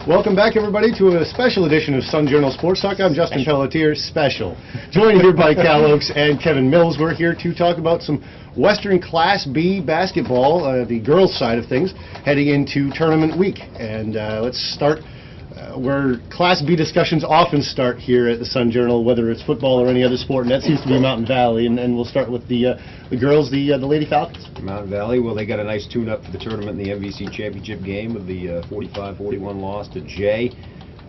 Welcome back, everybody, to a special edition of Sun Journal Sports Talk. I'm Justin Pelletier, special. Joined here by Kalle and Kevin Mills. We're here to talk about some Western Class B basketball, the girls' side of things, heading into tournament week. And let's start where Class B discussions often start here at the Sun Journal, whether it's football or any other sport, and that seems to be Mountain Valley. And we'll start with the girls, the Lady Falcons. Mountain Valley, well, they got a nice tune-up for the tournament in the MVC championship game with the 45-41 loss to Jay.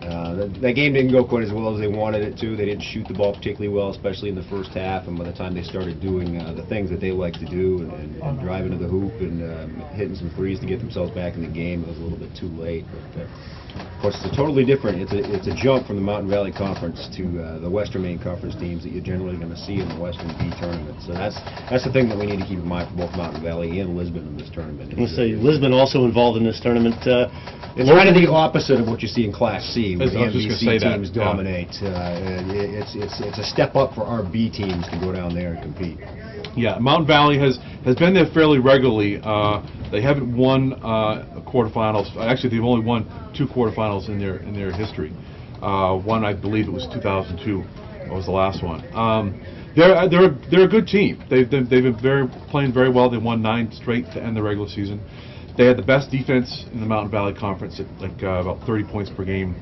That game didn't go quite as well as they wanted it to. They didn't shoot the ball particularly well, especially in the first half, and by the time they started doing the things that they like to do and driving to the hoop and hitting some threes to get themselves back in the game, it was a little bit too late. But, of course, it's a totally different. It's a jump from the Mountain Valley Conference to the Western Maine Conference teams that you're generally going to see in the Western B tournament. So that's the thing that we need to keep in mind for both Mountain Valley and Lisbon in this tournament. I'm going to say Lisbon also involved in this tournament. It's kind of the opposite of what you see in Class C, where the MVC teams dominate. It's a step up for our B teams to go down there and compete. Yeah, Mountain Valley has been there fairly regularly. They haven't won quarterfinals. Actually, they've only won 2 quarterfinals in their history. One, I believe it was 2002. Was the last one. They're a good team. They've been playing very well. They won 9 straight to end the regular season. They had the best defense in the Mountain Valley Conference at about 30 points per game.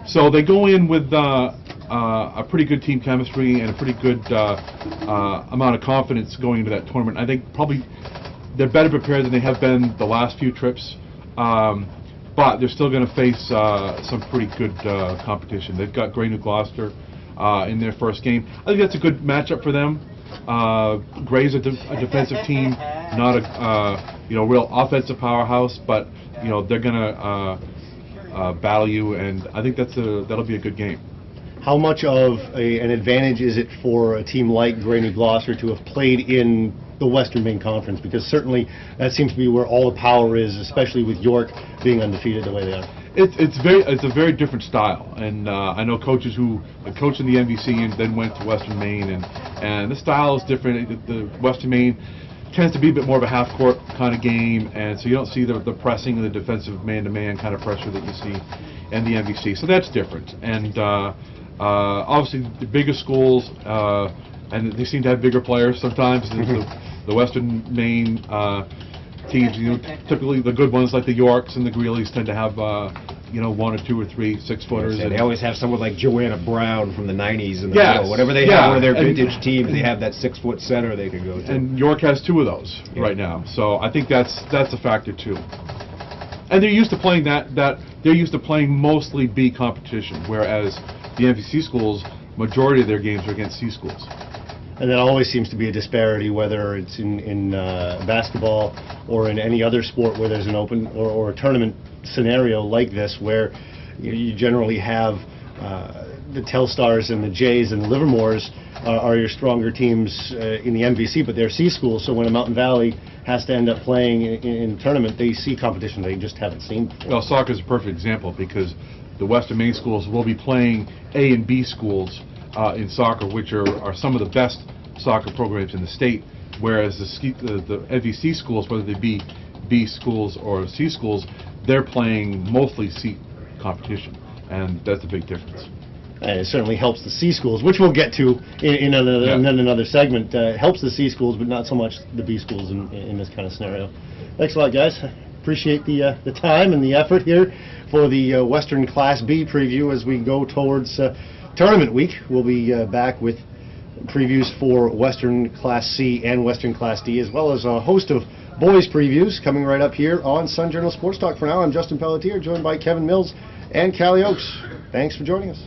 So they go in with a pretty good team chemistry and a pretty good amount of confidence going into that tournament. I think probably they're better prepared than they have been the last few trips, but they're still going to face some pretty good competition. They've got Gray New Gloucester in their first game. I think that's a good matchup for them. Gray's a defensive team, not a real offensive powerhouse, but they're going to battle you, and I think that'll be a good game. How much of an advantage is it for a team like Gray New Gloucester to have played in the Western Maine Conference? Because certainly that seems to be where all the power is, especially with York being undefeated the way they are. It's a very different style, and I know coaches who coached in the MVC and then went to Western Maine, and the style is different. The Western Maine tends to be a bit more of a half-court kind of game, and so you don't see the pressing and the defensive man-to-man kind of pressure that you see in the MVC. So that's different, and obviously the bigger schools, and they seem to have bigger players sometimes. The Western Maine teams, typically the good ones like the Yorks and the Greeleys tend to have 1 or 2 or 3 6-footers. They always have someone like Joanna Brown from the 90s in the middle. Whatever they have, one of their vintage teams, they have that 6-foot center they can go to. And York has 2 of those right now, so I think that's a factor too. And they're used to playing they're used to playing mostly B competition, whereas the MVC schools, majority of their games are against C schools. And there always seems to be a disparity, whether it's in basketball or in any other sport where there's an open or a tournament scenario like this, where you generally have the Telstars and the Jays and the Livermores are your stronger teams in the MVC, but they're C schools, so when a Mountain Valley has to end up playing in a tournament, they see competition they just haven't seen before. Well, soccer is a perfect example, because the Western Maine schools will be playing A and B schools in soccer, which are some of the best soccer programs in the state, whereas the MVC schools, whether they be B schools or C schools, they're playing mostly C competition, and that's a big difference. And it certainly helps the C schools, which we'll get to in another segment. Helps the C schools, but not so much the B schools in this kind of scenario. Thanks a lot, guys. Appreciate the time and the effort here for the Western Class B preview as we go towards tournament week. We'll be back with previews for Western Class C and Western Class D, as well as a host of boys previews coming right up here on Sun Journal Sports Talk. For now, I'm Justin Pelletier, joined by Kevin Mills and Kalle Oakes. Thanks for joining us.